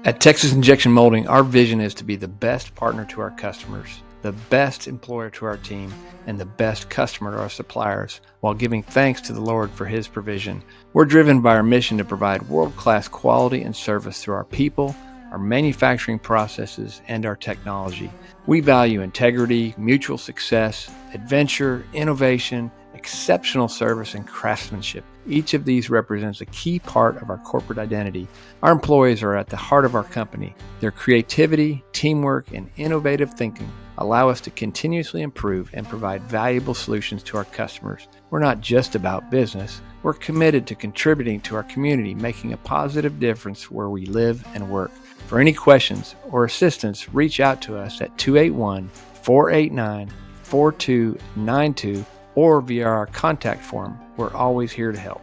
At Texas Injection Molding, our vision is to be the best partner to our customers, the best employer to our team, and the best customer to our suppliers, while giving thanks to the Lord for His provision. We're driven by our mission to provide world-class quality and service through our people, our manufacturing processes, and our technology. We value integrity, mutual success, adventure, innovation, exceptional service, and craftsmanship. Each of these represents a key part of our corporate identity. Our employees are at the heart of our company. Their creativity, teamwork, and innovative thinking allow us to continuously improve and provide valuable solutions to our customers. We're not just about business. We're committed to contributing to our community, making a positive difference where we live and work. For any questions or assistance, reach out to us at 281-489-4292 or via our contact form. We're always here to help.